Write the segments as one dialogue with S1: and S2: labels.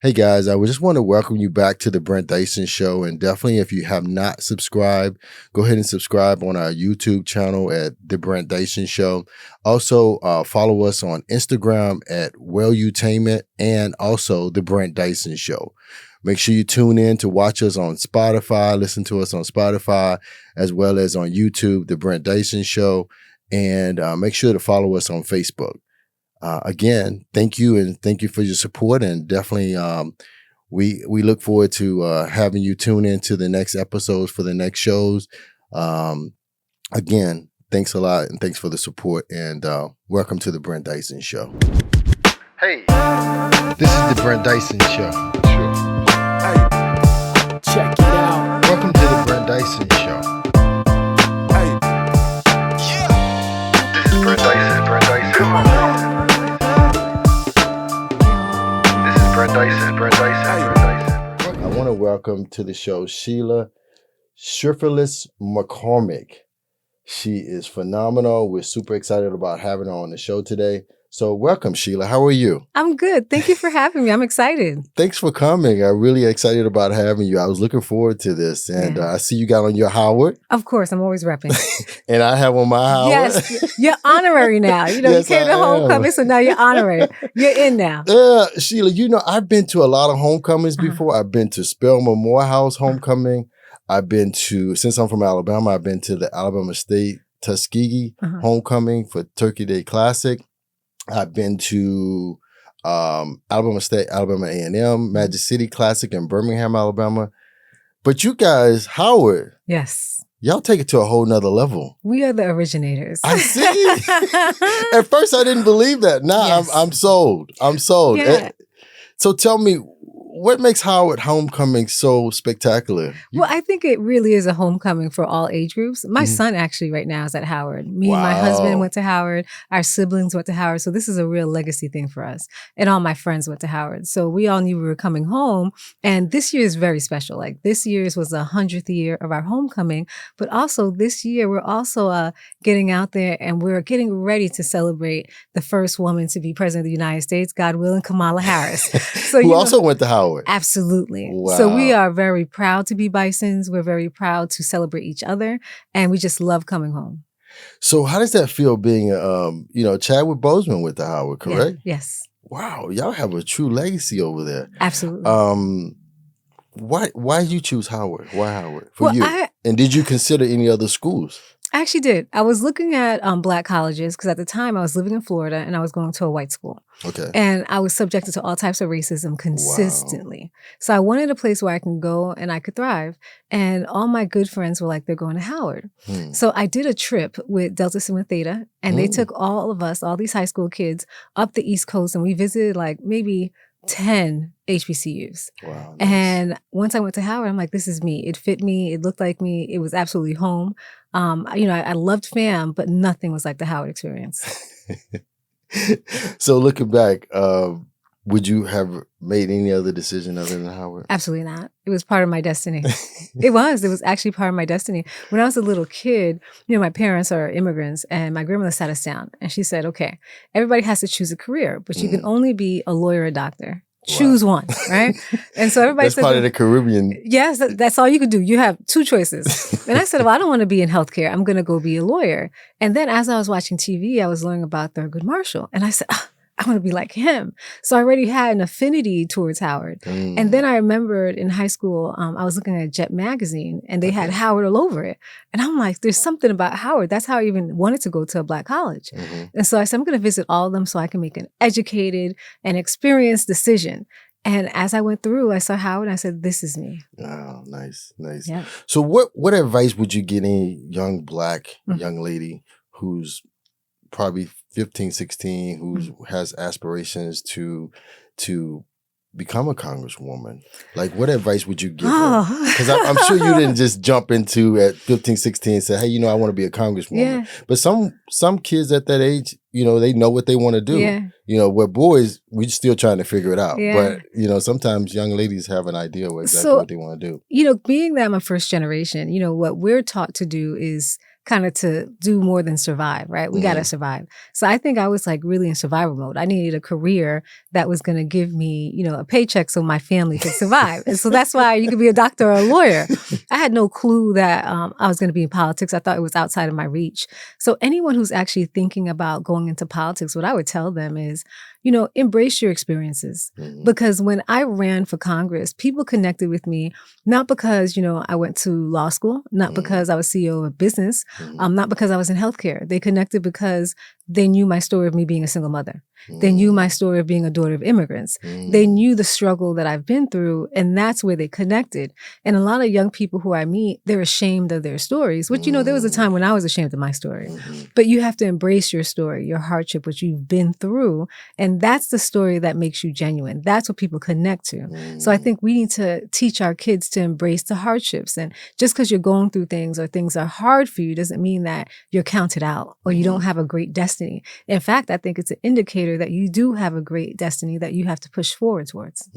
S1: Hey guys, I would just want to welcome you back to the Brent Dyson Show. And definitely, if you have not subscribed, go ahead and subscribe on our YouTube channel at the Brent Dyson Show. Also, follow us on Instagram at Wellutainment and also the Brent Dyson Show. Make sure you tune in to watch us on Spotify, listen to us on Spotify, as well as on YouTube, the Brent Dyson Show. And make sure to follow us on Facebook. Again, thank you, and thank you for your support. And definitely, we look forward to having you tune in to the next episodes for the next shows. Again, thanks a lot, and thanks for the support. And welcome to the Brent Dyson Show. Hey, this is the Brent Dyson Show. Sure.
S2: Hey, check it out.
S1: Welcome to the Brent Dyson Show.
S2: Hey,
S1: yeah. This is Brent Dyson. Brent Dyson.
S2: Come on.
S1: Brent Dyson. I want to welcome to the show Sheila Cherfilus-McCormick. She is phenomenal. We're super excited about having her on the show today. So welcome, Sheila. How are you?
S3: I'm good. Thank you for having me. I'm excited.
S1: Thanks for coming. I'm really excited about having you. I was looking forward to this. And I see you got on your Howard.
S3: Of course. I'm always repping.
S1: And I have on my Howard.
S3: Yes. You're honorary now. You know, yes, you came to homecoming, so now you're honorary. You're in now.
S1: Sheila, you know, I've been to a lot of homecomings before. I've been to Spelman Morehouse homecoming. I've been to, since I'm from Alabama, I've been to the Alabama State Tuskegee homecoming for Turkey Day Classic. I've been to Alabama State, Alabama A&M, Magic City Classic in Birmingham, Alabama. But you guys, Howard.
S3: Yes.
S1: Y'all take it to a whole nother level.
S3: We are the originators.
S1: I see. At first, I didn't believe that. Now yes. I'm sold. I'm sold.
S3: Yeah.
S1: So tell me, what makes Howard homecoming so spectacular?
S3: Well, I think it really is a homecoming for all age groups. My son actually right now is at Howard. Me and my husband went to Howard. Our siblings went to Howard. So this is a real legacy thing for us. And all my friends went to Howard. So we all knew we were coming home. And this year is very special. Like this year's was the 100th year of our homecoming. But also this year, we're also getting out there and we're getting ready to celebrate the first woman to be president of the United States, God willing, Kamala Harris. So
S1: who also went to Howard.
S3: Absolutely.
S1: Wow.
S3: So we are very proud to be Bisons. We're very proud to celebrate each other. And we just love coming home.
S1: So how does that feel being, Chadwick Boseman went to Howard, correct?
S3: Yeah. Yes.
S1: Wow. Y'all have a true legacy over there.
S3: Absolutely.
S1: Why did you choose Howard? Why Howard for you? And did you consider any other schools?
S3: I actually did. I was looking at Black colleges because at the time I was living in Florida and I was going to a white school.
S1: Okay.
S3: And I was subjected to all types of racism consistently. Wow. So I wanted a place where I can go and I could thrive. And all my good friends were like, they're going to Howard. So I did a trip with Delta Sigma Theta and they took all of us, all these high school kids up the East Coast and we visited like maybe 10 HBCUs.
S1: Wow, nice.
S3: And once I went to Howard, I'm like, this is me. It fit me. It looked like me. It was absolutely home. I loved fam, but nothing was like the Howard experience.
S1: So looking back, would you have made any other decision other than Howard?
S3: Absolutely not. It was part of my destiny. It was actually part of my destiny. When I was a little kid, my parents are immigrants and my grandmother sat us down and she said, okay, everybody has to choose a career, but you can only be a lawyer or a doctor. Choose one, right? And so everybody said—
S1: That's part of the Caribbean.
S3: Yes, that's all you could do. You have two choices. And I said, well, I don't want to be in healthcare. I'm going to go be a lawyer. And then as I was watching TV, I was learning about Thurgood Marshall. And I said, I want to be like him. So I already had an affinity towards Howard. And then I remembered in high school, I was looking at Jet magazine and they had Howard all over it. And I'm like, there's something about Howard. That's how I even wanted to go to a Black college. And so I said, I'm going to visit all of them so I can make an educated and experienced decision. And as I went through, I saw Howard and I said, this is me.
S1: Oh, nice.
S3: Yeah.
S1: So what advice would you give any young Black young lady who's probably 15, 16, who has aspirations to become a congresswoman? Like, what advice would you give her? Because I'm sure you didn't just jump into at 15, 16 and say, hey, I want to be a congresswoman.
S3: Yeah.
S1: But some kids at that age, they know what they want to do.
S3: Yeah.
S1: We're boys, we're still trying to figure it out.
S3: Yeah.
S1: But, sometimes young ladies have an idea exactly what they want to do.
S3: Being that I'm a first generation, what we're taught to do is kind of to do more than survive, right? We got to survive. So I think I was like really in survival mode. I needed a career that was going to give me, a paycheck so my family could survive. And so that's why you could be a doctor or a lawyer. I had no clue that I was going to be in politics. I thought it was outside of my reach. So anyone who's actually thinking about going into politics, what I would tell them is, embrace your experiences. Because when I ran for Congress, people connected with me, not because, I went to law school, not because I was CEO of a business, not because I was in healthcare. They connected because they knew my story of me being a single mother. They knew my story of being a daughter of immigrants. They knew the struggle that I've been through, and that's where they connected. And a lot of young people who I meet, they're ashamed of their stories, which, there was a time when I was ashamed of my story. But you have to embrace your story, your hardship, what you've been through. And that's the story that makes you genuine. That's what people connect to. So I think we need to teach our kids to embrace the hardships. And just because you're going through things or things are hard for you doesn't mean that you're counted out or you don't have a great destiny. In fact, I think it's an indicator that you do have a great destiny that you have to push forward towards.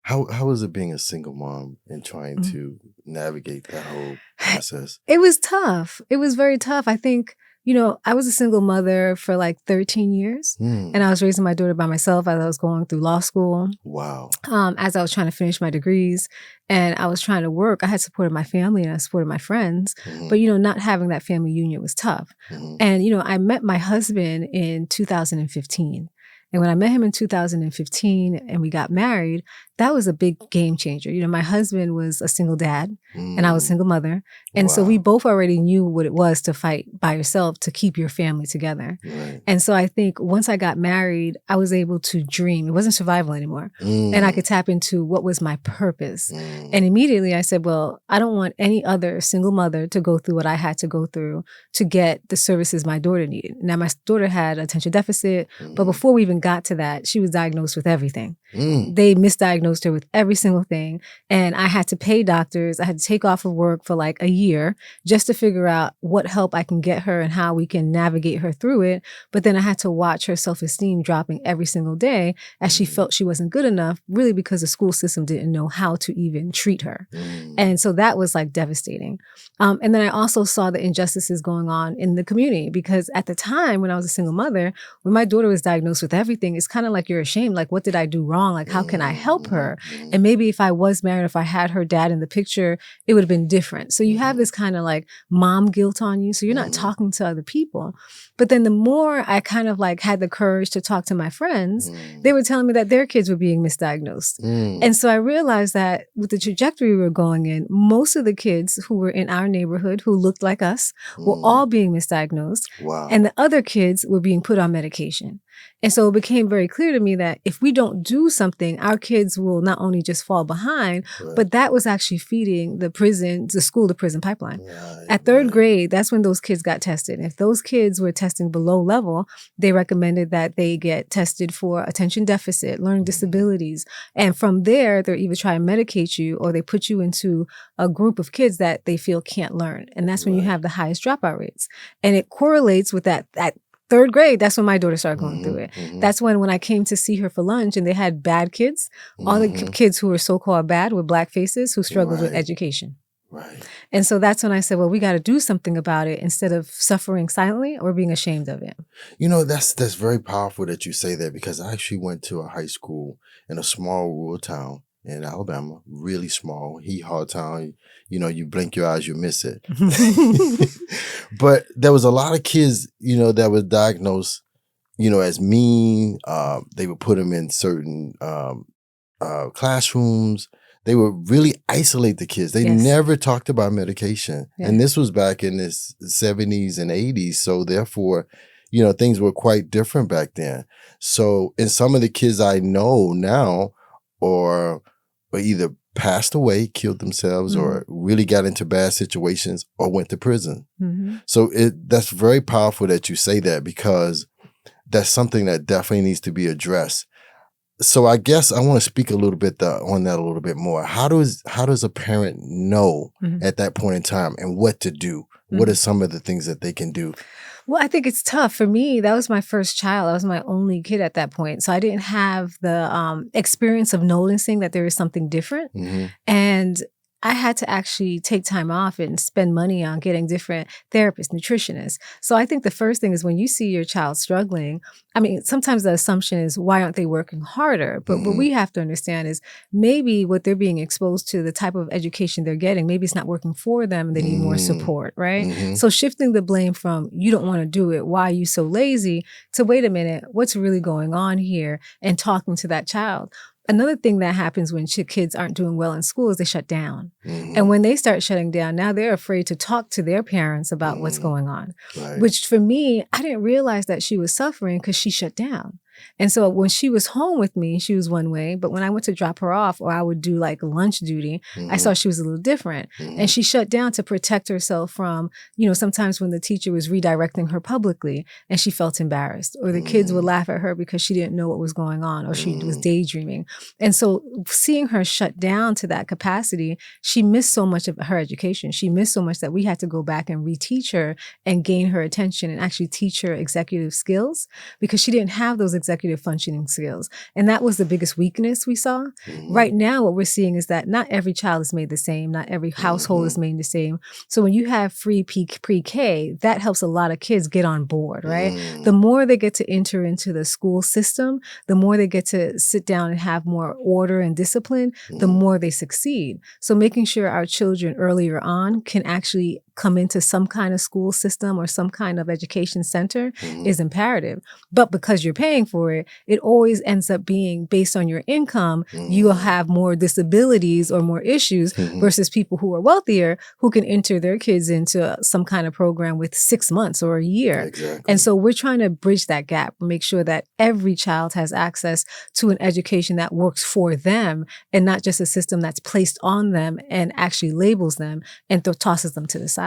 S1: How is it being a single mom and trying to navigate that whole process?
S3: It was tough. It was very tough. I think, I was a single mother for like 13 years and I was raising my daughter by myself as I was going through law school.
S1: Wow.
S3: As I was trying to finish my degrees and I was trying to work, I had supported my family and I supported my friends, but, not having that family union was tough. And, I met my husband in 2015. And when I met him in 2015 and we got married, that was a big game changer. My husband was a single dad and I was a single mother. And so we both already knew what it was to fight by yourself to keep your family together.
S1: Right.
S3: And so I think once I got married, I was able to dream. It wasn't survival anymore. And I could tap into what was my purpose. And immediately I said, well, I don't want any other single mother to go through what I had to go through to get the services my daughter needed. Now, my daughter had attention deficit, but before we even got to that, she was diagnosed with everything. They misdiagnosed her with every single thing. And I had to pay doctors. I had to take off of work for like a year just to figure out what help I can get her and how we can navigate her through it. But then I had to watch her self-esteem dropping every single day as she felt she wasn't good enough, really because the school system didn't know how to even treat her. And so that was like devastating. And then I also saw the injustices going on in the community because at the time when I was a single mother, when my daughter was diagnosed with everything, it's kind of like you're ashamed. Like, what did I do wrong? Like, how can I help her? And maybe if I was married, if I had her dad in the picture, it would have been different. So you have this kind of like mom guilt on you. So you're not talking to other people. But then the more I kind of like had the courage to talk to my friends, they were telling me that their kids were being misdiagnosed. And so I realized that with the trajectory we were going in, most of the kids who were in our neighborhood who looked like us were all being misdiagnosed.
S1: Wow.
S3: And the other kids were being put on medication. And so it became very clear to me that if we don't do something, our kids will not only just fall behind, but that was actually feeding the school to prison pipeline. At third grade, that's when those kids got tested. If those kids were testing below level, they recommended that they get tested for attention deficit, learning disabilities. And from there, they're either trying to medicate you or they put you into a group of kids that they feel can't learn. And that's when you have the highest dropout rates. And it correlates with that third grade, that's when my daughter started going through it. That's when I came to see her for lunch and they had bad kids, all the kids who were so-called bad with black faces who struggled with education.
S1: Right.
S3: And so that's when I said, well, we got to do something about it instead of suffering silently or being ashamed of it.
S1: That's very powerful that you say that because I actually went to a high school in a small rural town in Alabama, really small, hee-haw town. You blink your eyes, you miss it. But there was a lot of kids, that were diagnosed, as mean. They would put them in certain classrooms. They would really isolate the kids. They never talked about medication. Yeah. And this was back in the 70s and 80s. So therefore, things were quite different back then. So, and some of the kids I know now are either passed away, killed themselves, or really got into bad situations or went to prison. So that's very powerful that you say that because that's something that definitely needs to be addressed. So I guess I want to speak a little bit on that a little bit more. How does a parent know at that point in time and what to do? What are some of the things that they can do?
S3: Well, I think it's tough. For me, that was my first child. I was my only kid at that point. So I didn't have the experience of noticing that there is something different. And I had to actually take time off and spend money on getting different therapists, nutritionists. So I think the first thing is when you see your child struggling, I mean, sometimes the assumption is, why aren't they working harder? But what we have to understand is maybe what they're being exposed to, the type of education they're getting, maybe it's not working for them and they need more support, right? So shifting the blame from, you don't want to do it, why are you so lazy, to wait a minute, what's really going on here, and talking to that child. Another thing that happens when kids aren't doing well in school is they shut down. And when they start shutting down, now they're afraid to talk to their parents about what's going on, which for me, I didn't realize that she was suffering because she shut down. And so when she was home with me, she was one way. But when I went to drop her off, or I would do like lunch duty, I saw she was a little different. And she shut down to protect herself from, sometimes when the teacher was redirecting her publicly and she felt embarrassed, or the kids would laugh at her because she didn't know what was going on, or she was daydreaming. And so seeing her shut down to that capacity, she missed so much of her education. She missed so much that we had to go back and reteach her and gain her attention and actually teach her executive skills, because she didn't have those executive functioning skills. And that was the biggest weakness we saw. Right now, what we're seeing is that not every child is made the same. Not every household is made the same. So when you have free pre-K, that helps a lot of kids get on board, right? The more they get to enter into the school system, the more they get to sit down and have more order and discipline, the more they succeed. So making sure our children earlier on can actually come into some kind of school system or some kind of education center is imperative. But because you're paying for it, it always ends up being based on your income. You will have more disabilities or more issues versus people who are wealthier who can enter their kids into some kind of program with 6 months or a year.
S1: Exactly.
S3: And so we're trying to bridge that gap, make sure that every child has access to an education that works for them and not just a system that's placed on them and actually labels them and tosses them to the side.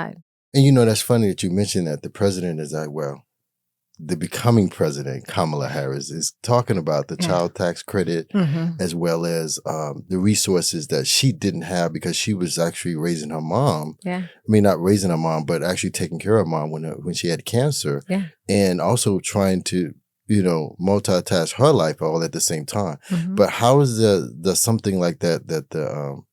S1: And that's funny that you mentioned that the president is the becoming president, Kamala Harris, is talking about the child tax credit as well as the resources that she didn't have because she was actually raising her mom. I mean, not raising her mom, but actually taking care of her mom when she had cancer. And also trying to, multitask her life all at the same time. But how is the something like that the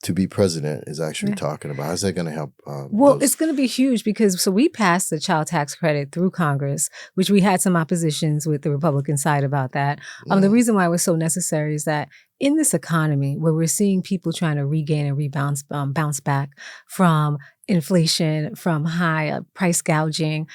S1: to be president is actually talking about? How's that going to help?
S3: Well, it's going to be huge because we passed the child tax credit through Congress, which we had some oppositions with the Republican side about that. The reason why it was so necessary is that in this economy where we're seeing people trying to regain and bounce back from inflation, from high price gouging,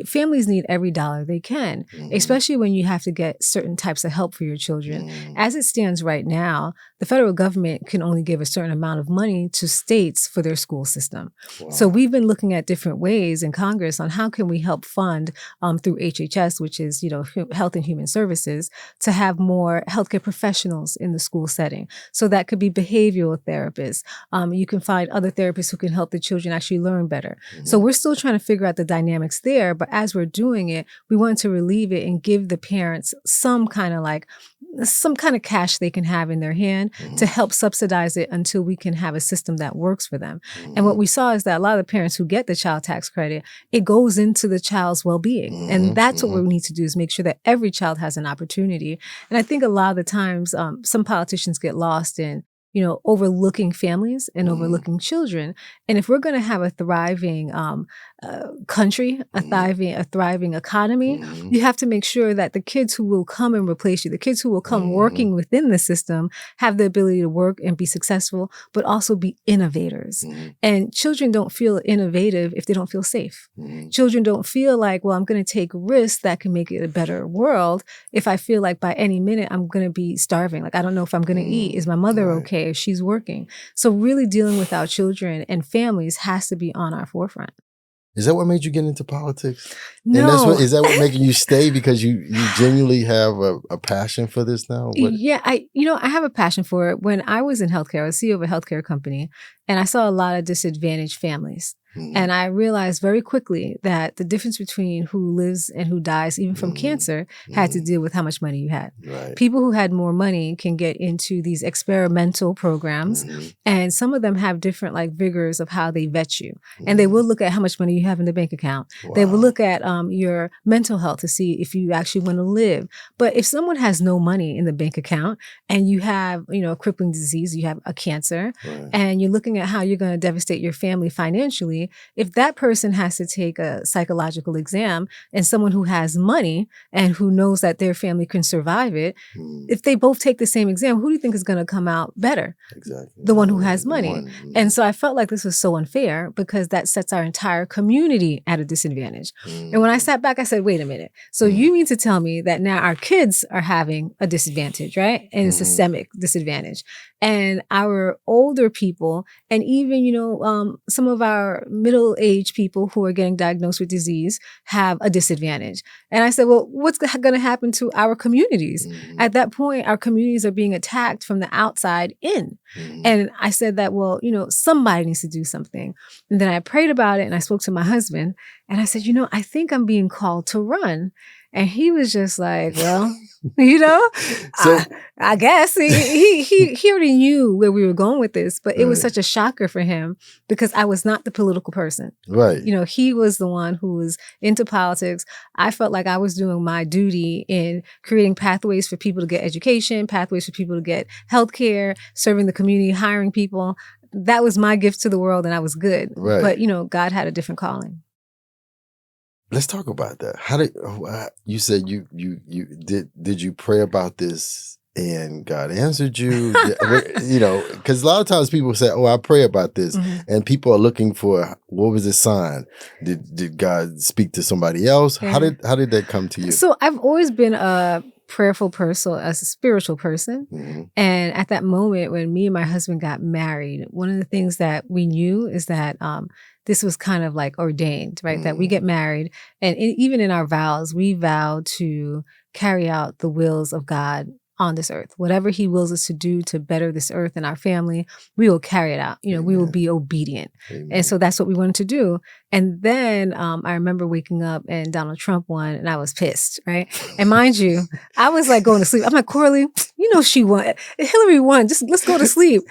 S3: families need every dollar they can, especially when you have to get certain types of help for your children. As it stands right now, the federal government can only give a certain amount of money to states for their school system. So we've been looking at different ways in Congress on how can we help fund through HHS, which is, Health and Human Services, to have more healthcare professionals in the school setting. So that could be behavioral therapists. You can find other therapists who can help the children actually learn better. So we're still trying to figure out the dynamics there. But as we're doing it, we want to relieve it and give the parents some kind of cash they can have in their hand to help subsidize it until we can have a system that works for them. And what we saw is that a lot of the parents who get the child tax credit, it goes into the child's well-being. And that's what we need to do, is make sure that every child has an opportunity. And I think a lot of the times some politicians get lost in overlooking families and overlooking children. And if we're going to have a thriving country, a thriving economy, you have to make sure that the kids who will come and replace you, the kids who will come working within the system, have the ability to work and be successful, but also be innovators. And children don't feel innovative if they don't feel safe. Children don't feel like, well, I'm going to take risks that can make it a better world if I feel like by any minute I'm going to be starving. Like, I don't know if I'm going to eat. Is my mother okay if she's working? So really dealing with our children and families has to be on our forefront.
S1: Is that what made you get into politics?
S3: No.
S1: And is that what making you stay because you genuinely have a passion for this now?
S3: Yeah, I have a passion for it. When I was in healthcare, I was CEO of a healthcare company, and I saw a lot of disadvantaged families. And I realized very quickly that the difference between who lives and who dies, even from cancer, had to deal with how much money you had.
S1: Right.
S3: People who had more money can get into these experimental programs, and some of them have different like vigors of how they vet you. And they will look at how much money you have in the bank account.
S1: Wow.
S3: They will look at your mental health to see if you actually want to live. But if someone has no money in the bank account and you have, a crippling disease, you have a cancer, and you're looking at how you're going to devastate your family financially, if that person has to take a psychological exam and someone who has money and who knows that their family can survive it, if they both take the same exam, who do you think is going to come out better?
S1: Exactly.
S3: The one who has money. And so I felt like this was so unfair because that sets our entire community at a disadvantage. And when I sat back, I said, wait a minute. So you mean to tell me that now our kids are having a disadvantage, right? And a systemic disadvantage. And our older people, and even, some of our middle-aged people who are getting diagnosed with disease have a disadvantage. And I said, well, what's going to happen to our communities? At that point, our communities are being attacked from the outside in. And I said that, well, somebody needs to do something. And then I prayed about it and I spoke to my husband and I said, I think I'm being called to run. And he was just like, well, so, I guess he already knew where we were going with this, but it was such a shocker for him because I was not the political person.
S1: Right.
S3: He was the one who was into politics. I felt like I was doing my duty in creating pathways for people to get education, pathways for people to get healthcare, serving the community, hiring people. That was my gift to the world and I was good.
S1: Right.
S3: But, God had a different calling.
S1: Let's talk about that. How did you said you did you pray about this and God answered you? Because a lot of times people say, "Oh, I pray about this," and people are looking for what was the sign? Did God speak to somebody else?
S3: Yeah.
S1: How did that come to you?
S3: So I've always been a prayerful person, a spiritual person, and at that moment when me and my husband got married, one of the things that we knew is that this was kind of like ordained, right? That we get married. And even in our vows, we vow to carry out the wills of God on this earth. Whatever he wills us to do to better this earth and our family, we will carry it out. We will be obedient.
S1: Amen.
S3: And so that's what we wanted to do. And then I remember waking up and Donald Trump won and I was pissed, right? And mind you, I was like going to sleep. I'm like, Corley, she won. Hillary won. Just let's go to sleep.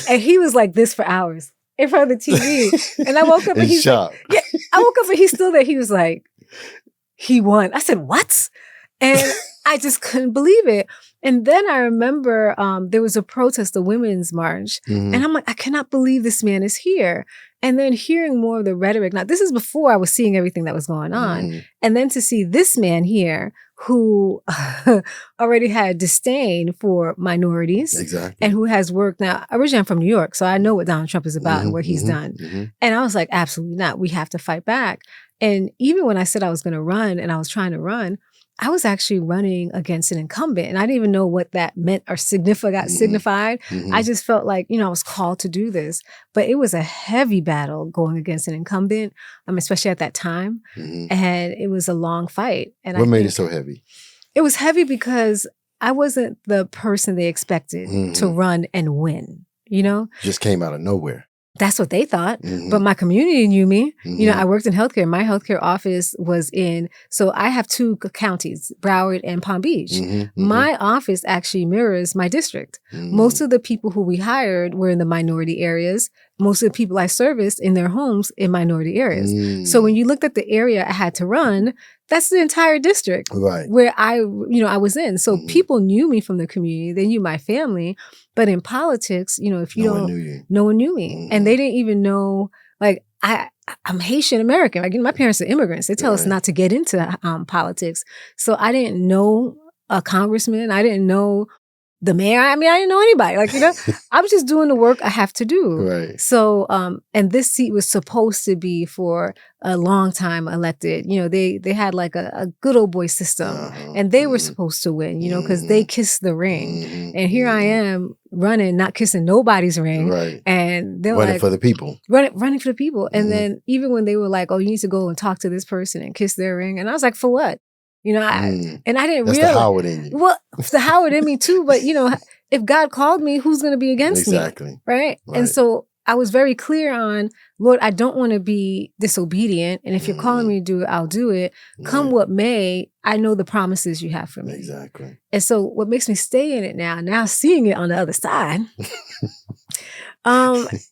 S3: And he was like this for hours in front of the TV. And I woke up and he's
S1: shocked.
S3: Like, I woke up and he's still there. He was like, he won. I said, what? And I just couldn't believe it. And then I remember there was a protest, a women's march. And I'm like, I cannot believe this man is here. And then hearing more of the rhetoric. Now, this is before I was seeing everything that was going on. And then to see this man here who already had disdain for minorities.
S1: Exactly.
S3: And who has worked. Now, originally I'm from New York, so I know what Donald Trump is about and what he's done. And I was like, absolutely not. We have to fight back. And even when I said I was going to run and I was trying to run, I was actually running against an incumbent and I didn't even know what that meant or signified. I just felt like, I was called to do this, but it was a heavy battle going against an incumbent, especially at that time. And it was a long fight. And
S1: what made it so heavy?
S3: It was heavy because I wasn't the person they expected to run and win,
S1: Just came out of nowhere.
S3: That's what they thought. But my community knew me. I worked in healthcare. My healthcare office was so I have two counties, Broward and Palm Beach. My office actually mirrors my district. Most of the people who we hired were in the minority areas. Most of the people I serviced in their homes in minority areas. So when you looked at the area I had to run, that's the entire district where I was in. So people knew me from the community. They knew my family. But in politics, if you no one knew me. And they didn't even know, like, I'm Haitian American. Like, my parents are immigrants. They tell us not to get into politics. So I didn't know a congressman. I didn't know the mayor. I didn't know anybody. Like, I was just doing the work I have to do.
S1: Right.
S3: So, and this seat was supposed to be for a long time elected. They had like a good old boy system and they were supposed to win, because they kissed the ring. And here I am running, not kissing nobody's ring.
S1: Right.
S3: And they're
S1: running
S3: like,
S1: for the people.
S3: Running for the people. And then even when they were like, oh, you need to go and talk to this person and kiss their ring. And I was like, for what? And I didn't
S1: That's
S3: realize.
S1: the Howard in you.
S3: Well, it's the Howard in me too. But, if God called me, who's going to be against me?
S1: Exactly.
S3: Right? And so I was very clear on, Lord, I don't want to be disobedient. And if you're calling me to do it, I'll do it. Come what may, I know the promises you have for me.
S1: Exactly.
S3: And so what makes me stay in it now seeing it on the other side,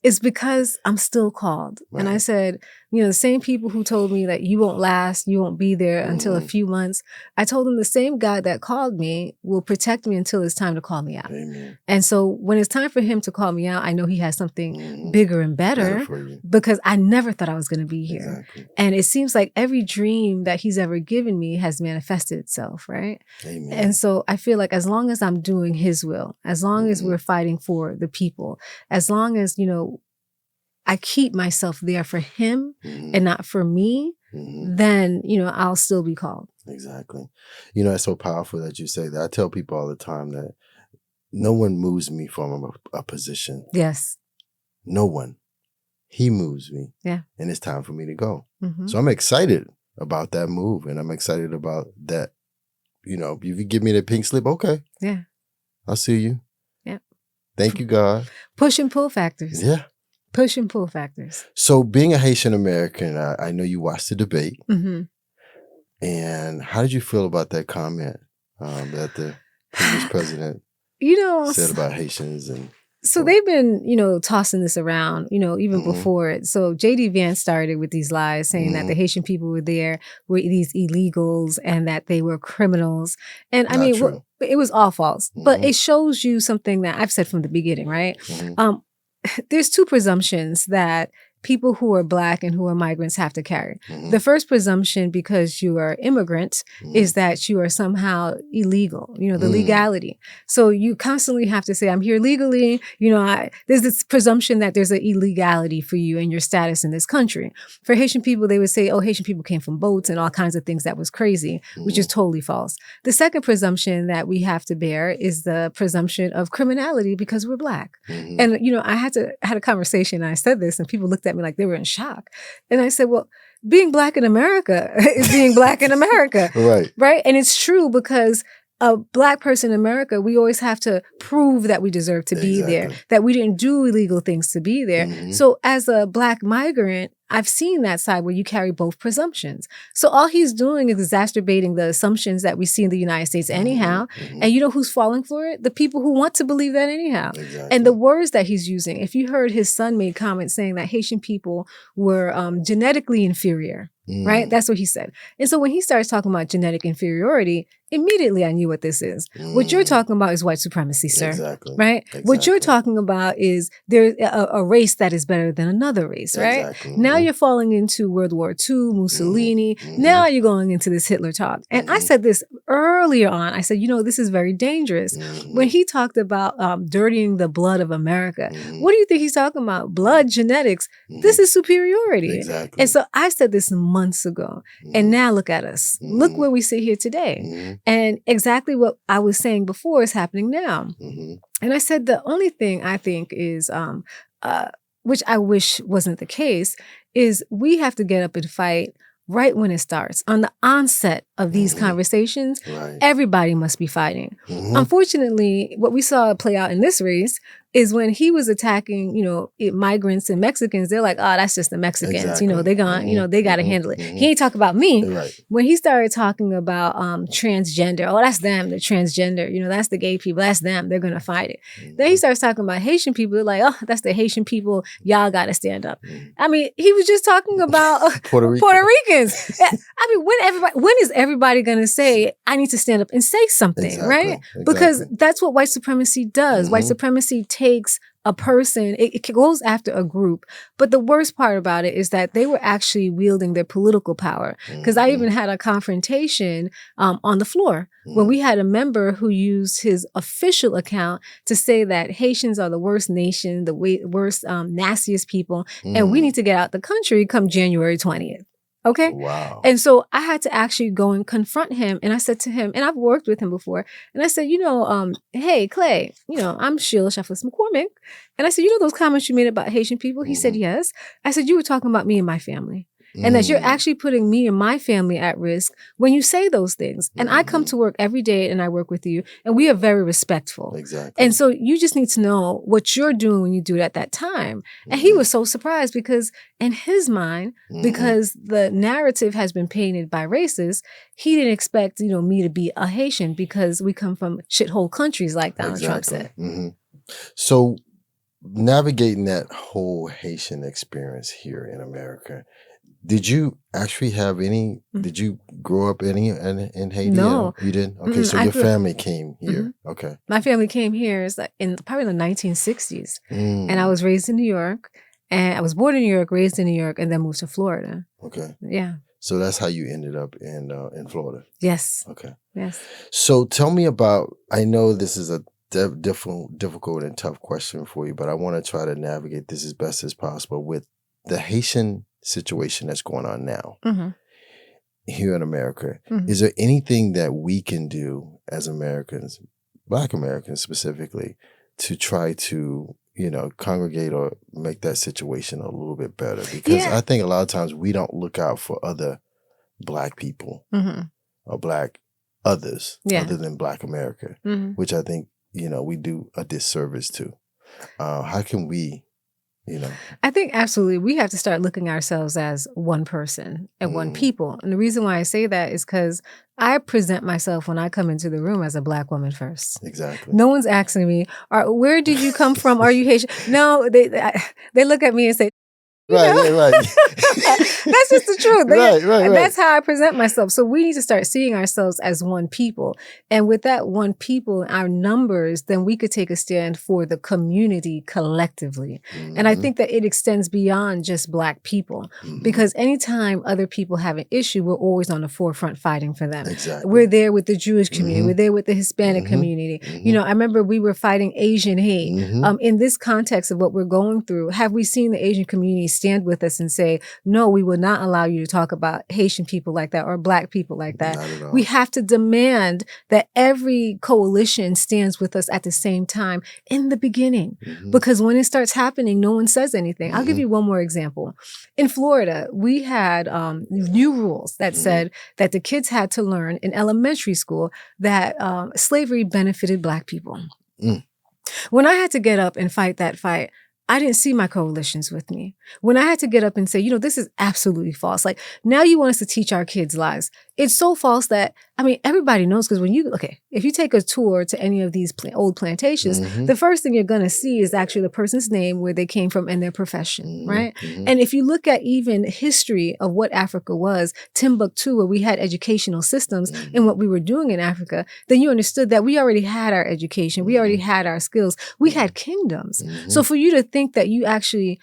S3: is because I'm still called.
S1: Right.
S3: And I said, the same people who told me that you won't last, you won't be there until a few months. I told them the same God that called me will protect me until it's time to call me out.
S1: Amen.
S3: And so when it's time for him to call me out, I know he has something bigger and better
S1: for you.
S3: because I never thought I was going to be here.
S1: Exactly.
S3: And it seems like every dream that he's ever given me has manifested itself, right?
S1: Amen.
S3: And so I feel like as long as I'm doing his will, as long as we're fighting for the people, as long as, I keep myself there for him and not for me, then, I'll still be called.
S1: Exactly. It's so powerful that you say that. I tell people all the time that no one moves me from a position.
S3: Yes.
S1: No one. He moves me.
S3: Yeah.
S1: And it's time for me to go. So I'm excited about that move, and I'm excited about that. If you give me the pink slip, okay.
S3: Yeah.
S1: I'll see you.
S3: Yeah.
S1: Thank you, God.
S3: Push and pull factors.
S1: Yeah.
S3: Push and pull factors.
S1: So being a Haitian American, I know you watched the debate. And how did you feel about that comment that the previous president said about Haitians? And
S3: so they've been, tossing this around, even before it. So J.D. Vance started with these lies saying that the Haitian people were there, were these illegals, and that they were criminals. And I mean, it was all false. But it shows you something that I've said from the beginning, right? There's two presumptions that people who are Black and who are migrants have to carry. The first presumption, because you are immigrants, is that you are somehow illegal, the legality. So you constantly have to say, I'm here legally. There's this presumption that there's an illegality for you and your status in this country. For Haitian people, they would say, oh, Haitian people came from boats and all kinds of things that was crazy, which is totally false. The second presumption that we have to bear is the presumption of criminality because we're Black. And, I had a conversation and I said this and people looked at me like they were in shock. And I said, well, being Black in America is being Black in America. Right. And it's true because a Black person in America, we always have to prove that we deserve to be there, that we didn't do illegal things to be there. So as a Black migrant, I've seen that side where you carry both presumptions. So all he's doing is exacerbating the assumptions that we see in the United States anyhow. And you know who's falling for it? The people who want to believe that anyhow. And the words that he's using, if you heard his son made comments saying that Haitian people were genetically inferior, right? That's what he said. And so when he starts talking about genetic inferiority, immediately I knew what this is. What you're talking about is white supremacy, sir. Right? What you're talking about is there's a race that is better than another race, right? Now you're falling into World War II, Mussolini. Now you're going into this Hitler talk. And I said this earlier on. I said, this is very dangerous. When he talked about dirtying the blood of America, what do you think he's talking about? Blood, genetics. This is superiority. And so I said this months ago. And now look at us. Look where we sit here today. And exactly what I was saying before is happening now. And I said the only thing I think is, which I wish wasn't the case, is we have to get up and fight right when it starts. On the onset of these conversations, everybody must be fighting. Unfortunately, what we saw play out in this race is when he was attacking, migrants and Mexicans, they're like, oh, that's just the Mexicans. They're gone, they got to handle it. He ain't talk about me. When he started talking about transgender, oh, that's them, the transgender, that's the gay people, that's them, they're going to fight it. Then he starts talking about Haitian people, they're like, oh, that's the Haitian people, y'all got to stand up. I mean, he was just talking about Puerto Ricans. I mean, when is everybody going to say, I need to stand up and say something, right? Because that's what white supremacy does. White supremacy takes a person, it goes after a group. But the worst part about it is that they were actually wielding their political power. Because I even had a confrontation on the floor when we had a member who used his official account to say that Haitians are the worst nation, the worst, nastiest people, and we need to get out the country come January 20th. Okay.
S1: Wow.
S3: And so I had to actually go and confront him. And I said to him, and I've worked with him before. And I said, hey, Clay, I'm Sheila Cherfilus-McCormick. And I said, those comments you made about Haitian people? He said, yes. I said, you were talking about me and my family. and that you're actually putting me and my family at risk when you say those things. And I come to work every day and I work with you, and we are very respectful.
S1: Exactly.
S3: And so you just need to know what you're doing when you do it at that time. And he was so surprised because in his mind, because the narrative has been painted by racists, he didn't expect, me to be a Haitian because we come from shithole countries like Donald Trump said.
S1: So navigating that whole Haitian experience here in America, did you actually have any, did you grow up in Haiti?
S3: No.
S1: You didn't? Okay, so your family came here. Okay.
S3: My family came here probably in the 1960s. And I was raised in New York. And I was born in New York, raised in New York, and then moved to Florida.
S1: Okay.
S3: Yeah.
S1: So that's how you ended up in Florida.
S3: Yes.
S1: Okay.
S3: Yes.
S1: So tell me about, I know this is a difficult and tough question for you, but I want to try to navigate this as best as possible with the Haitian situation that's going on now here in America. Is there anything that we can do as Americans, Black Americans specifically, to try to congregate or make that situation a little bit better? Because I think a lot of times we don't look out for other Black people or Black others other than Black America, which I think, we do a disservice to. How can we,
S3: I think absolutely we have to start looking at ourselves as one person and one people. And the reason why I say that is because I present myself when I come into the room as a Black woman first.
S1: Exactly.
S3: No one's asking me, where did you come from? Are you Haitian? No, they look at me and say,
S1: Right.
S3: That's just the truth.
S1: Right.
S3: That's how I present myself. So we need to start seeing ourselves as one people. And with that one people, our numbers, then we could take a stand for the community collectively. And I think that it extends beyond just Black people. Because anytime other people have an issue, we're always on the forefront fighting for them.
S1: Exactly.
S3: We're there with the Jewish community. We're there with the Hispanic community. I remember we were fighting Asian hate. In this context of what we're going through, have we seen the Asian community stand with us and say, no, we will not allow you to talk about Haitian people like that or Black people like that?
S1: Not at all.
S3: We have to demand that every coalition stands with us at the same time in the beginning. Because when it starts happening, no one says anything. I'll give you one more example. In Florida, we had new rules that said that the kids had to learn in elementary school that slavery benefited Black people. When I had to get up and fight that fight, I didn't see my coalitions with me. When I had to get up and say, this is absolutely false. Like, now you want us to teach our kids lies. It's so false that, everybody knows, because if you take a tour to any of these old plantations, the first thing you're going to see is actually the person's name, where they came from, and their profession, right? And if you look at even history of what Africa was, Timbuktu, where we had educational systems and what we were doing in Africa, then you understood that we already had our education. We already had our skills. We had kingdoms. So for you to think that you actually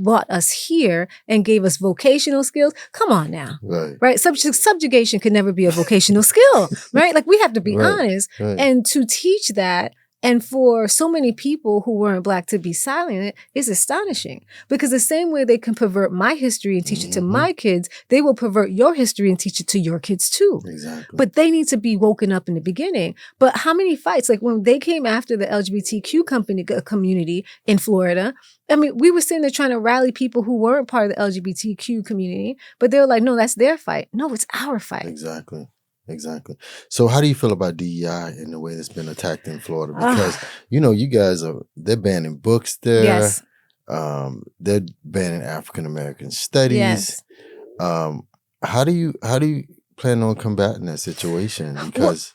S3: brought us here and gave us vocational skills, come on now, right? Subjugation could never be a vocational skill, right? Like, we have to be honest. And to teach that, and for so many people who weren't Black to be silent, is astonishing. Because the same way they can pervert my history and teach it to my kids, they will pervert your history and teach it to your kids too.
S1: Exactly.
S3: But they need to be woken up in the beginning. But how many fights? Like, when they came after the LGBTQ community in Florida, we were sitting there trying to rally people who weren't part of the LGBTQ community, but they were like, no, that's their fight. No, it's our fight.
S1: Exactly. So how do you feel about DEI and the way it's been attacked in Florida? Because, you guys they're banning books there.
S3: Yes.
S1: They're banning African-American studies.
S3: Yes.
S1: How do you plan on combating that situation? Because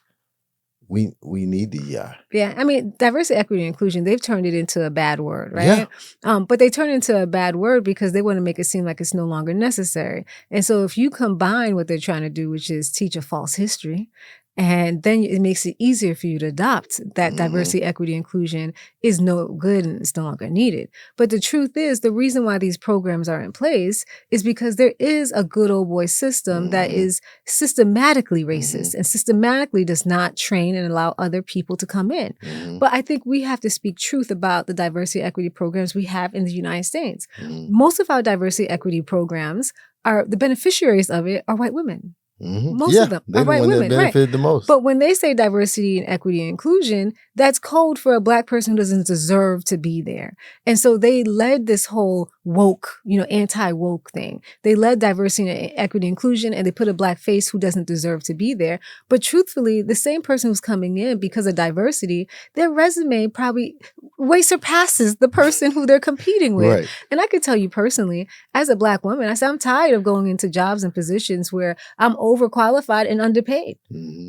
S1: we need DEI.
S3: Yeah, diversity, equity, and inclusion, they've turned it into a bad word, right? Yeah. But they turn it into a bad word because they want to make it seem like it's no longer necessary. And so if you combine what they're trying to do, which is teach a false history, and then it makes it easier for you to adopt that diversity, equity, inclusion is no good and it's no longer needed. But the truth is, the reason why these programs are in place is because there is a good old boy system that is systematically racist and systematically does not train and allow other people to come in. But I think we have to speak truth about the diversity, equity programs we have in the United States. Most of our diversity, equity programs the beneficiaries of it are white women. Most of them
S1: they're
S3: are
S1: the
S3: white
S1: one that
S3: women, right?
S1: benefited the most.
S3: But when they say diversity and equity and inclusion, that's code for a Black person who doesn't deserve to be there. And so they led this whole woke, anti-woke thing. They led diversity and equity and inclusion, and they put a Black face who doesn't deserve to be there. But truthfully, the same person who's coming in because of diversity, their resume probably way surpasses the person who they're competing with.
S1: Right.
S3: And I could tell you personally, as a Black woman, I said, I'm tired of going into jobs and positions where I'm overqualified and underpaid.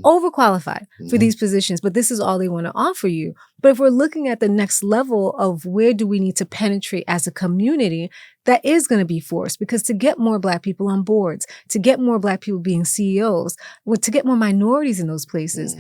S3: Overqualified for these positions, but this is all they want to offer you. But if we're looking at the next level of where do we need to penetrate as a community, that is going to be forced, because to get more Black people on boards, to get more Black people being CEOs, to get more minorities in those places,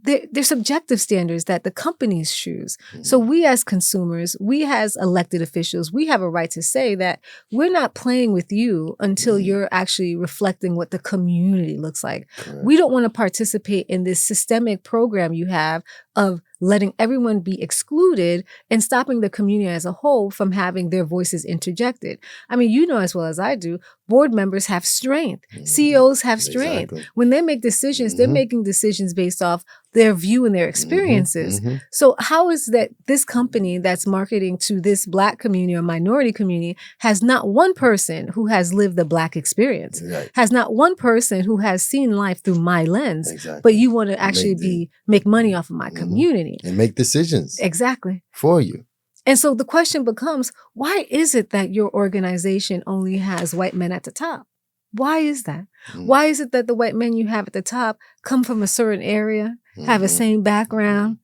S3: they're subjective standards that the companies choose. So we as consumers, we as elected officials, we have a right to say that we're not playing with you until you're actually reflecting what the community looks like. We don't want to participate in this systemic program you have of letting everyone be excluded and stopping the community as a whole from having their voices interjected. I mean, you know as well as I do, board members have strength. CEOs have strength.
S1: Exactly.
S3: When they make decisions, they're making decisions based off their view and their experiences. So how is that this company that's marketing to this Black community or minority community has not one person who has lived the Black experience, has not one person who has seen life through my lens, but you want to actually make money off of my community.
S1: And make decisions.
S3: Exactly.
S1: For you.
S3: And so the question becomes, why is it that your organization only has white men at the top? Why is that? Why is it that the white men you have at the top come from a certain area, have a same background?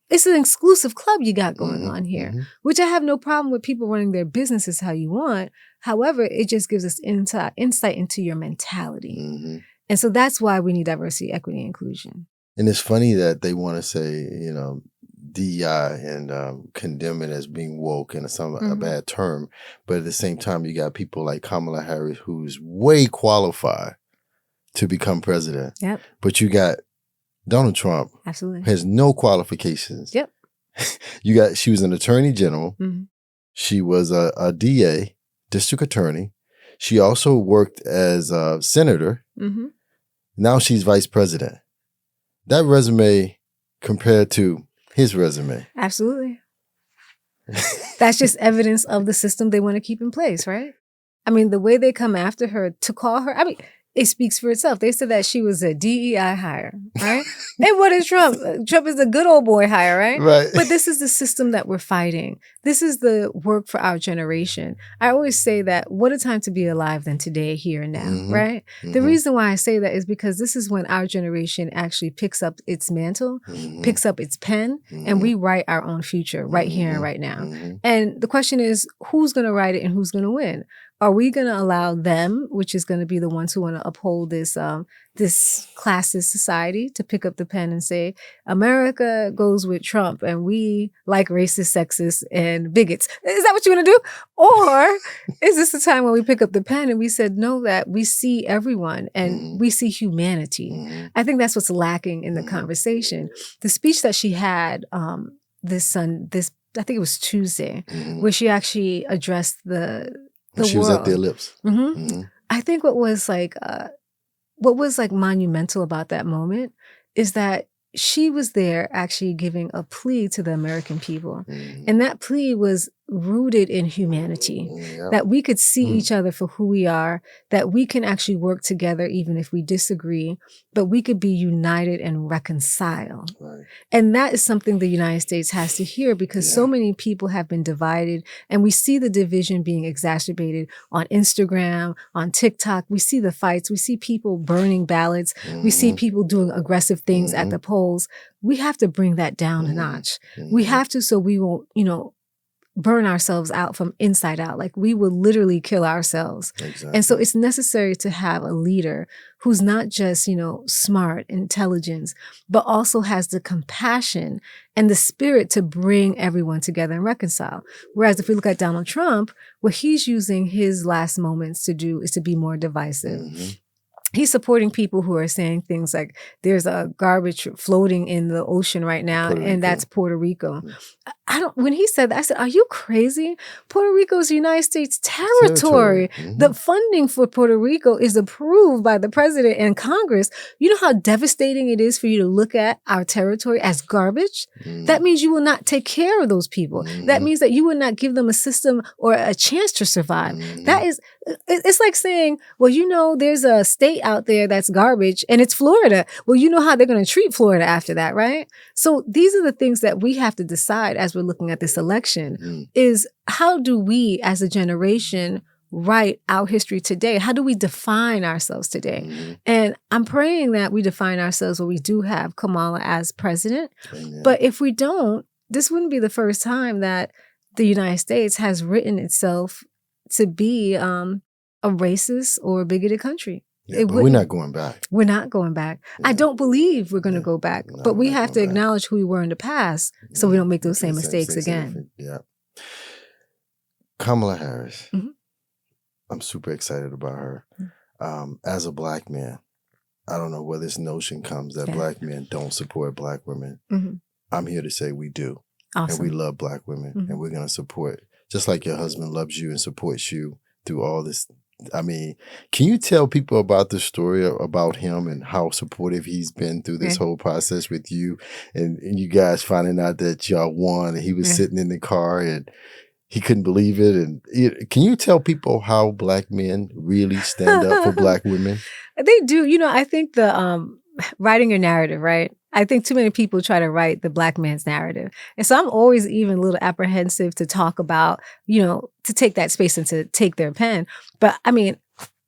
S3: It's an exclusive club you got going on here, which I have no problem with people running their businesses how you want. However, it just gives us insight into your mentality. And so that's why we need diversity, equity, and inclusion.
S1: And it's funny that they want to say, DEI and condemn it as being woke and a bad term. But at the same time, you got people like Kamala Harris, who's way qualified to become president.
S3: Yep.
S1: But you got Donald Trump,
S3: absolutely,
S1: has no qualifications.
S3: Yep.
S1: She was an attorney general. She was a DA, district attorney. She also worked as a senator. Now she's vice president. That resume compared to his resume.
S3: Absolutely. That's just evidence of the system they want to keep in place, right? I mean, the way they come after her to call her, it speaks for itself. They said that she was a DEI hire, right? And what is Trump? Trump is a good old boy hire, right?
S1: Right.
S3: But this is the system that we're fighting. This is the work for our generation. I always say that what a time to be alive than today, here and now, right? The reason why I say that is because this is when our generation actually picks up its mantle, picks up its pen, and we write our own future right here and right now. And the question is, who's going to write it and who's going to win? Are we going to allow them, which is going to be the ones who want to uphold this this classist society, to pick up the pen and say, America goes with Trump and we like racist, sexist, and bigots? Is that what you want to do? Or is this the time when we pick up the pen and we said, no, that we see everyone and we see humanity? I think that's what's lacking in the conversation. The speech that she had I think it was Tuesday, where she actually addressed she was
S1: at the ellipse.
S3: I think what was monumental about that moment is that she was there actually giving a plea to the American people. And that plea was rooted in humanity, that we could see each other for who we are, that we can actually work together even if we disagree, but we could be united and reconcile. And that is something the United States has to hear, because so many people have been divided, and we see the division being exacerbated on Instagram, on TikTok. We see the fights. We see people burning ballots. We see people doing aggressive things at the polls. We have to bring that down a notch. We have to, so we won't, burn ourselves out from inside out. Like, we will literally kill ourselves. And so it's necessary to have a leader who's not just, smart, intelligence, but also has the compassion and the spirit to bring everyone together and reconcile. Whereas if we look at Donald Trump, what he's using his last moments to do is to be more divisive. He's supporting people who are saying things like, there's a garbage floating in the ocean right now, and that's Puerto Rico. when he said that, I said, are you crazy? Puerto Rico is the United States territory. The funding for Puerto Rico is approved by the president and Congress. You know how devastating it is for you to look at our territory as garbage? That means you will not take care of those people. That means that you will not give them a system or a chance to survive. It's like saying, well, you know, there's a state out there that's garbage and it's Florida. Well, you know how they're going to treat Florida after that, right? So these are the things that we have to decide as we're looking at this election is how do we as a generation write our history today? How do we define ourselves today? And I'm praying that we define ourselves where we do have Kamala as president. But if we don't, this wouldn't be the first time that the United States has written itself to be a racist or a bigoted country.
S1: Yeah, but we're not going back.
S3: We're not going back. I don't believe we're going to go back, but we have to acknowledge who we were in the past so we don't make those same mistakes again.
S1: Yeah. Kamala Harris. I'm super excited about her. As a Black man, I don't know where this notion comes that Black men don't support Black women. I'm here to say we do.
S3: Awesome.
S1: And we love Black women and we're going to support, just like your husband loves you and supports you through all this. I mean, can you tell people about the story about him and how supportive he's been through this whole process with you and you guys finding out that y'all won and he was sitting in the car and he couldn't believe it. And can you tell people how Black men really stand up for Black women?
S3: They do. You know, I think the writing your narrative, right? I think too many people try to write the Black man's narrative. And so I'm always even a little apprehensive to talk about, you know, to take that space and to take their pen. But I mean,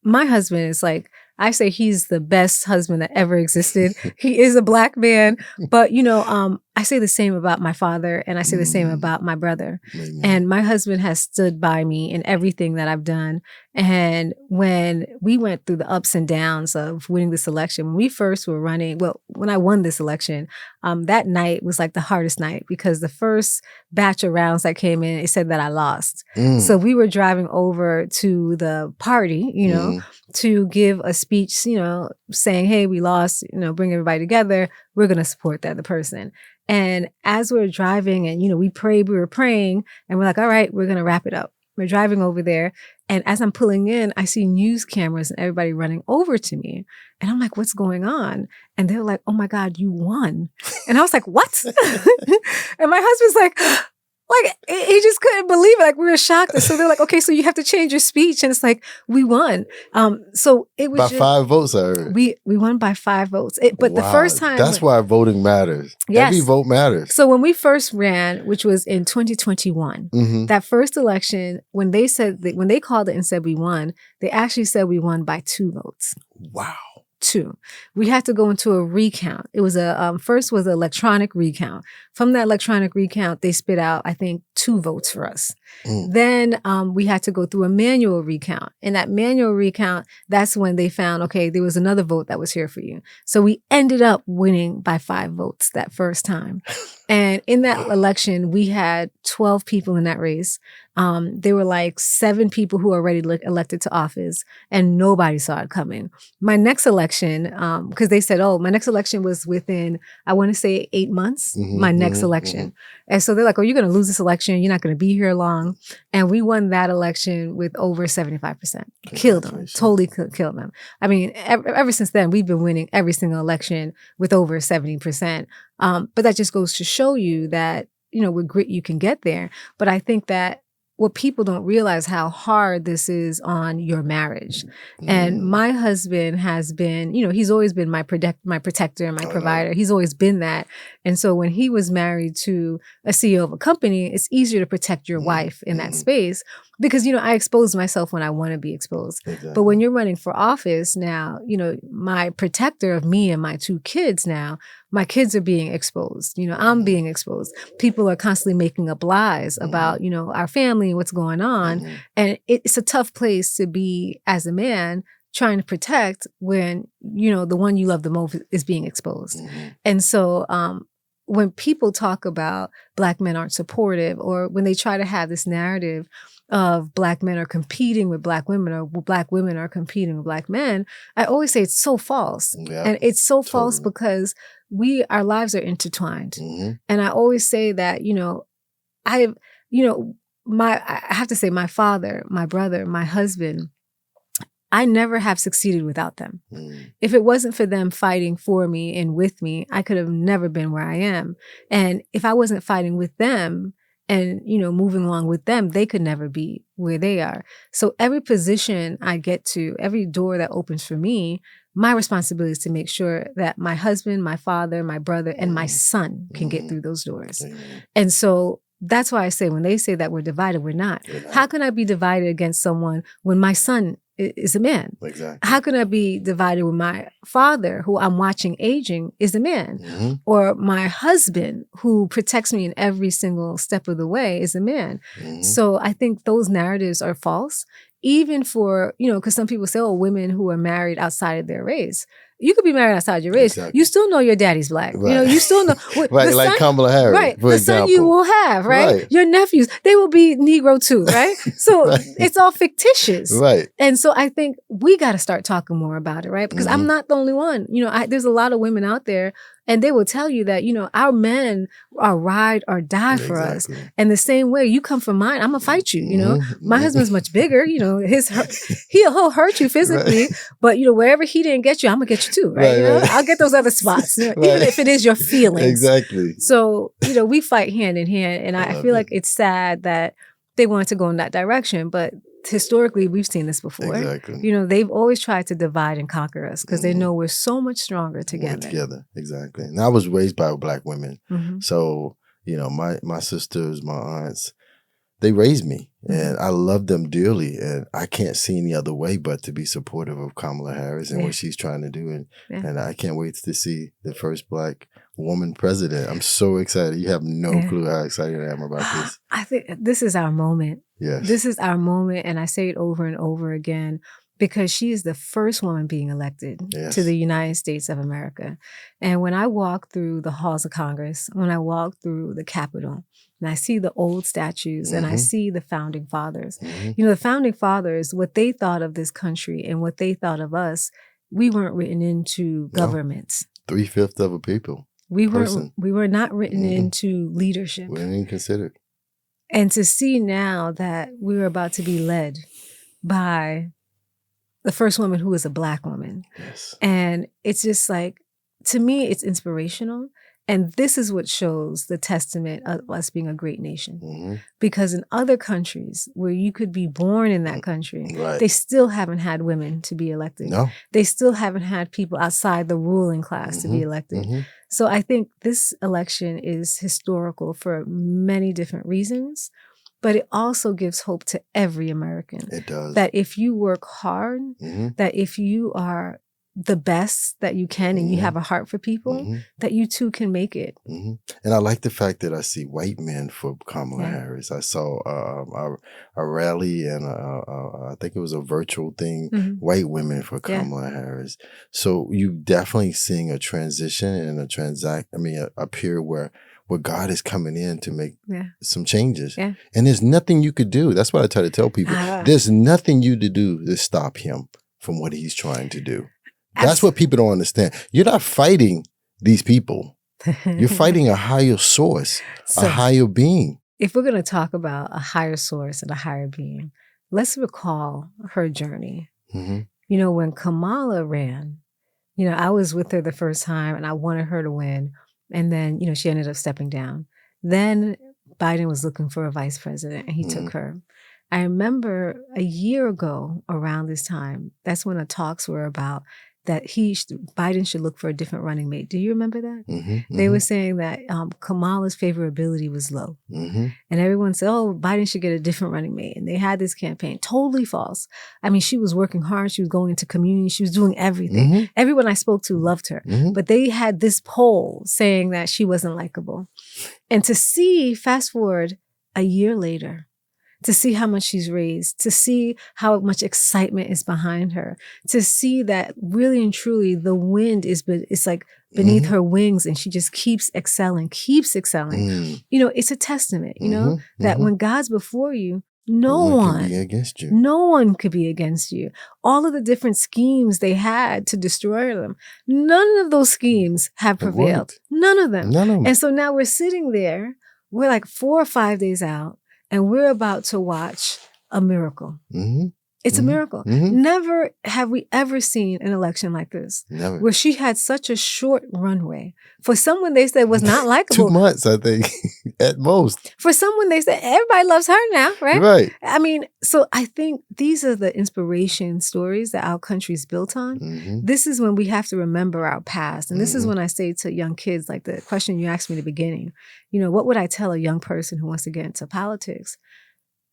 S3: my husband is like, I say he's the best husband that ever existed. He is a Black man. But, you know, I say the same about my father and I say the same about my brother. And my husband has stood by me in everything that I've done. And when we went through the ups and downs of winning this election, when we first were running, well, when I won this election, that night was like the hardest night because the first batch of rounds that came in, it said that I lost. So we were driving over to the party, you know, to give a speech, you know, saying, hey, we lost, you know, bring everybody together. We're going to support the other person. And as we were driving and, you know, we were praying and we're like, all right, we're going to wrap it up. We're driving over there. And as I'm pulling in, I see news cameras and everybody running over to me. And I'm like, what's going on? And they're like, oh my God, you won. And I was like, what? And my husband's like, he just couldn't believe it. Like, we were shocked. And so they're like, okay, so you have to change your speech. And it's like, we won. So it was
S1: by 5 votes, I heard.
S3: We won by 5 votes. But the first time.
S1: That's why voting matters.
S3: Yes.
S1: Every vote matters.
S3: So when we first ran, which was in 2021, that first election, when they called it and said we won, they actually said we won by 2 votes.
S1: Wow.
S3: 2. We had to go into a recount. It was first was an electronic recount. From that electronic recount, they spit out, I think, 2 votes for us. Then we had to go through a manual recount. And that manual recount, that's when they found, okay, there was another vote that was here for you. So we ended up winning by 5 votes that first time. And in that election, we had 12 people in that race. There were like 7 people who were already elected to office and nobody saw it coming. My next election, because they said, my next election was within, I want to say 8 months, my next election. And so they're like, you're going to lose this election. You're not going to be here long. And we won that election with over 75%. Killed them. Totally killed them. I mean, ever since then, we've been winning every single election with over 70%. But that just goes to show you that, you know, with grit, you can get there. But I think that what people don't realize how hard this is on your marriage. And my husband has been, you know, he's always been my protector and my provider. He's always been that. And so when he was married to a CEO of a company, it's easier to protect your wife in that space because, you know, I expose myself when I want to be exposed. Exactly. But when you're running for office now, you know, my protector of me and my 2 kids now, my kids are being exposed. You know, I'm being exposed. People are constantly making up lies about, you know, our family and what's going on. And it's a tough place to be as a man trying to protect when, you know, the one you love the most is being exposed. And so when people talk about Black men aren't supportive or when they try to have this narrative of Black men are competing with Black women or Black women are competing with Black men, I always say it's so false. And it's so false because our lives are intertwined. And I always say that, you know, I have to say, my father, my brother, my husband, I never have succeeded without them. If it wasn't for them fighting for me and with me, I could have never been where I am. And if I wasn't fighting with them and, moving along with them, they could never be where they are. So every position I get to, every door that opens for me, my responsibility is to make sure that my husband, my father, my brother, and my son can get through those doors. And so that's why I say, when they say that we're divided, we're not. How can I be divided against someone when my son is a man?
S1: Exactly.
S3: How can I be divided with my father, who I'm watching aging, is a man? Or my husband, who protects me in every single step of the way, is a man? So I think those narratives are false. Even for, because some people say, women who are married outside of their race. You could be married outside your race. Exactly. You still know your daddy's black.
S1: Right.
S3: You still know.
S1: Right, like Kamala Harris,
S3: right,
S1: for
S3: the
S1: example.
S3: son you will have, right? Your nephews, they will be Negro too, right? So it's all fictitious.
S1: Right.
S3: And so I think we got to start talking more about it, right? Because I'm not the only one. There's a lot of women out there, and they will tell you that, our men are ride or die for us. And the same way, you come from mine, I'm going to fight you, My husband's much bigger, he'll hurt you physically, but, wherever he didn't get you, I'm going to get you too, right? I'll get those other spots, even if it is your feelings.
S1: Exactly.
S3: So, we fight hand in hand. And I feel like it's sad that they want to go in that direction, but historically, we've seen this before.
S1: Exactly.
S3: They've always tried to divide and conquer us because they know we're so much stronger together.
S1: Exactly. And I was raised by Black women. So, my sisters, my aunts, they raised me and I love them dearly. And I can't see any other way but to be supportive of Kamala Harris and what she's trying to do. And I can't wait to see the first Black woman president. I'm so excited. You have no clue how excited I am about this.
S3: I think this is our moment.
S1: Yes.
S3: This is our moment. And I say it over and over again because she is the first woman being elected to the United States of America. And when I walk through the halls of Congress, when I walk through the Capitol, and I see the old statues and I see the founding fathers, the founding fathers, what they thought of this country and what they thought of us, we weren't written into governments.
S1: 3/5 of a people.
S3: We were not written into leadership.
S1: We weren't even considered.
S3: And to see now that we're about to be led by the first woman who is a Black woman.
S1: Yes.
S3: And it's just like, to me, it's inspirational. And this is what shows the testament of us being a great nation. Because in other countries where you could be born in that country, they still haven't had women to be elected.
S1: No.
S3: They still haven't had people outside the ruling class to be elected. So I think this election is historical for many different reasons, but it also gives hope to every American.
S1: It does.
S3: That if you work hard, that if you are the best that you can and you have a heart for people, that you too can make it.
S1: And I like the fact that I see white men for Kamala Harris. I saw a rally and I think it was a virtual thing, white women for Kamala Harris. So you definitely seeing a transition and a period where God is coming in to make some changes. And there's nothing you could do. That's what I try to tell people. There's nothing you to do to stop him from what he's trying to do. That's what people don't understand. You're not fighting these people. You're fighting a higher source, a higher being.
S3: If we're going to talk about a higher source and a higher being, let's recall her journey. When Kamala ran, I was with her the first time and I wanted her to win. And then, she ended up stepping down. Then Biden was looking for a vice president and he took her. I remember a year ago around this time, that's when the talks were about that Biden should look for a different running mate. Do you remember that? They were saying that Kamala's favorability was low. And everyone said, Biden should get a different running mate. And they had this campaign. Totally false. I mean, she was working hard. She was going into community. She was doing everything. Everyone I spoke to loved her. But they had this poll saying that she wasn't likable. And to see, fast forward a year later, to see how much she's raised, to see how much excitement is behind her, to see that really and truly the wind it's like beneath her wings and she just keeps excelling. It's a testament, that when God's before you, no one
S1: can be against you.
S3: No one could be against you. All of the different schemes they had to destroy them, none of those schemes have prevailed. None of them. And so now we're sitting there we're like 4 or 5 days out, and we're about to watch a miracle.
S1: Mm-hmm.
S3: It's a miracle.
S1: Mm-hmm.
S3: Never have we ever seen an election like this,
S1: Never.
S3: where she had such a short runway. For someone they said was not likable.
S1: 2 months, I think, at most.
S3: For someone they said, everybody loves her now, right?
S1: Right.
S3: I mean, so I think these are the inspiration stories that our country's built on.
S1: Mm-hmm.
S3: This is when we have to remember our past. And this is
S1: Mhm.
S3: when I say to young kids, like the question you asked me at the beginning, what would I tell a young person who wants to get into politics?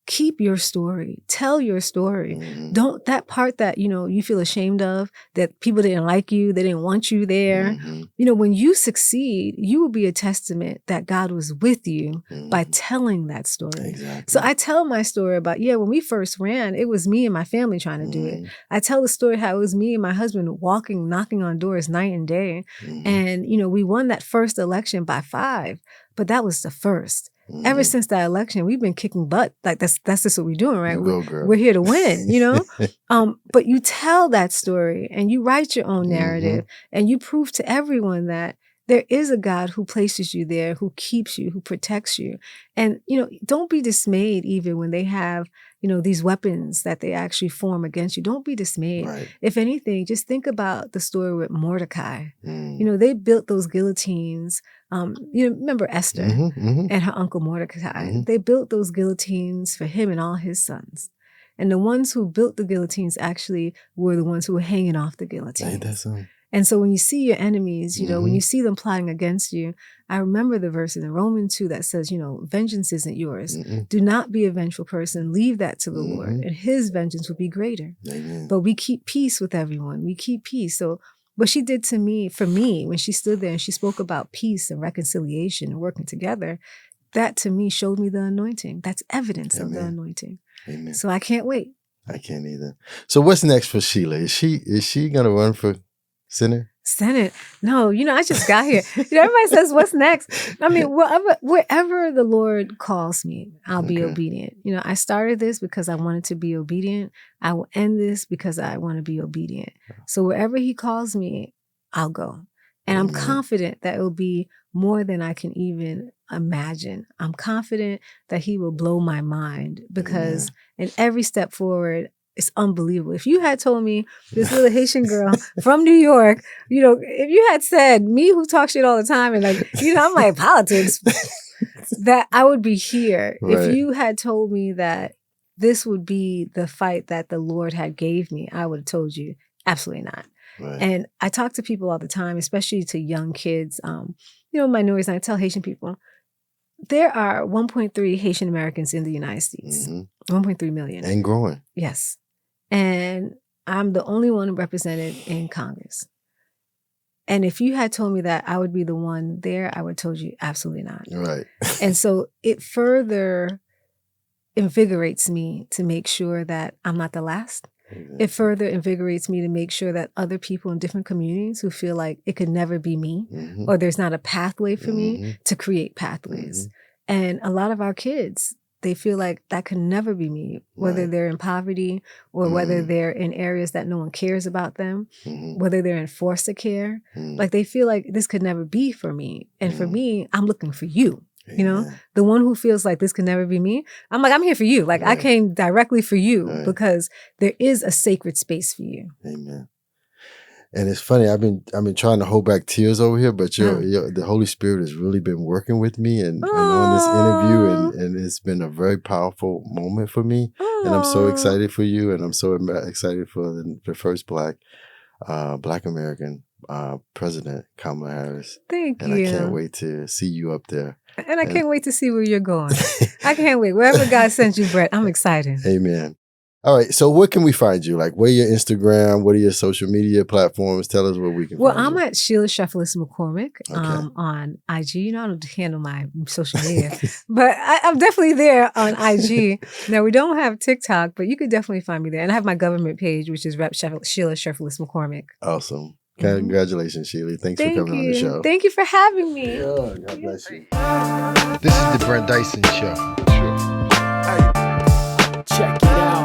S3: Keep your story. Tell your story.
S1: Mhm.
S3: Don't, that part that, you feel ashamed of, that people didn't like you, they didn't want you there.
S1: Mhm.
S3: When you succeed, you will be a testament that God was with you by
S1: Mhm.
S3: telling that story.
S1: Exactly.
S3: So I tell my story about, when we first ran, it was me and my family trying to do it.
S1: Mhm.
S3: I tell the story how it was me and my husband walking, knocking on doors night and day.
S1: Mhm.
S3: And, we won that first election by 5, but that was the first. Ever
S1: Mhm.
S3: since that election, we've been kicking butt. Like that's just what we're doing, right?
S1: You go, girl.
S3: We're here to win, But you tell that story and you write your own narrative and you prove to everyone that there is a God who places you there, who keeps you, who protects you. And, don't be dismayed even when they have, these weapons that they actually form against you. Don't be dismayed.
S1: Right.
S3: If anything, just think about the story with Mordecai.
S1: Mm.
S3: They built those guillotines. Remember Esther
S1: Mhm. Mhm.
S3: and her uncle Mordecai.
S1: Mhm.
S3: They built those guillotines for him and all his sons. And the ones who built the guillotines actually were the ones who were hanging off the guillotines.
S1: Ain't that something?
S3: And so when you see your enemies, when
S1: Mhm.
S3: you see them plotting against you, I remember the verse in Romans 2 that says, vengeance isn't yours.
S1: Mm-mm.
S3: Do not be a vengeful person. Leave that to the Lord,
S1: Mhm.
S3: and his vengeance will be greater.
S1: Amen.
S3: But we keep peace with everyone. We keep peace. So what she did to me, for me, when she stood there and she spoke about peace and reconciliation and working together, that to me showed me the anointing. That's evidence of the
S1: Amen.
S3: anointing.
S1: Amen.
S3: So I can't wait.
S1: I can't either. So what's next for Sheila? Is she gonna run for Senate?
S3: Senate. No, I just got here. Everybody says, what's next? I mean, wherever the Lord calls me, I'll be
S1: Okay.
S3: obedient. I started this because I wanted to be obedient. I will end this because I want to be obedient. So wherever he calls me, I'll go. And I'm
S1: Amen.
S3: confident that it will be more than I can even imagine. I'm confident that he will blow my mind because in every step forward, it's unbelievable. If you had told me this little Haitian girl from New York, if you had said me who talk shit all the time and I'm like politics, that I would be here.
S1: Right.
S3: If you had told me that this would be the fight that the Lord had gave me, I would have told you absolutely not.
S1: Right.
S3: And I talk to people all the time, especially to young kids, minorities, and I tell Haitian people, there are 1.3 Haitian Americans in the United States, 1.3 million.
S1: And growing.
S3: Yes. And I'm the only one represented in Congress. And if you had told me that I would be the one there, I would have told you absolutely not.
S1: Right.
S3: And so it further invigorates me to make sure that I'm not the last. It further invigorates me to make sure that other people in different communities who feel like it could never be me or there's not a pathway for me to create pathways. And a lot of our kids, they feel like that can never be me, whether
S1: Right.
S3: they're in poverty or whether they're in areas that no one cares about them, whether they're in foster care. Like they feel like this could never be for me. And for me, I'm looking for you.
S1: Amen.
S3: The one who feels like this can never be me, I'm like, I'm here for you. Like I
S1: Right.
S3: came directly for you
S1: Right.
S3: because there is a sacred space for you.
S1: Amen. And it's funny, I've been trying to hold back tears over here, but the Holy Spirit has really been working with me and on this interview, and it's been a very powerful moment for me. And I'm so excited for you, and I'm so excited for the first Black American president, Kamala Harris.
S3: Thank
S1: And
S3: you.
S1: I can't wait to see you up there.
S3: And I can't wait to see where you're going. I can't wait. Wherever God sends you, Brett, I'm excited.
S1: Amen. All right. So where can we find you? Like, where your Instagram? What are your social media platforms? Tell us where we can find you.
S3: I'm at Sheila Cherfilus-McCormick
S1: Okay.
S3: on IG. I don't handle my social media, but I'm definitely there on IG. Now, we don't have TikTok, but you could definitely find me there. And I have my government page, which is Rep. Sheila Cherfilus-McCormick.
S1: Awesome. Congratulations, Sheila. Thanks for coming on the show.
S3: Thank you for having me.
S1: Yeah, God bless you. This is the Brent Dyson Show.
S2: Hey, check it out.